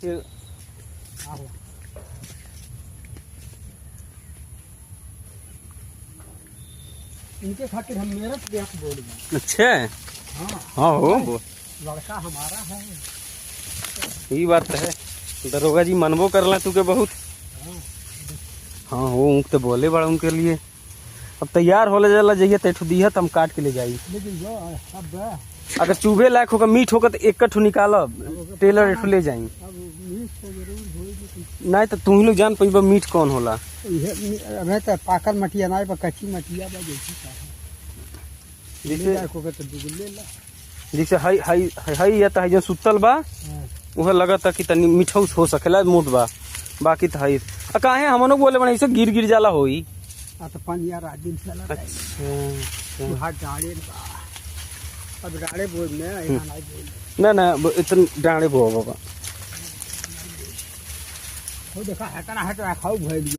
फिर इनके खातिर हम मेरठ गया बोल गए। अच्छा हाँ हाँ हो लड़का हमारा है। यही बात है। दरोगा जी मनबो करला तू के बहुत। हाँ वो ऊँख तो बोले बड़ा उनके लिए। अब तैयार होले जाला जइए तैठू दिहत हम काट के ले जाई। लेकिन जो अब अगर चूबे लायक होगा मीठ होगा तो एक कठू निकालब टेलर एठू ले जाई। अब मीठ तो जरूर होगी। नहीं तो तू ही लोग जान पाइबा मीठ कौन होला। अबे तो पाकल मटिया ना पर कच्ची मटिया बा जैसी जैसे को तो दुगले ला। जैसे हई हई हई या तो जो सुतल बा वह लगता कि तनी मिठौस हो सकेला मोट बा बाकी तो हई काहे हमनो बोले बने ऐसे गिर गिर जाला होई। आ तो पानिया रात दिन चला। अच्छा हाथ डाड़े अब डाड़े बोल में यहाँ नहीं बोल। ना ना इतन डाणे बो बाबा वो देखा है तना है तो खाओ भइल।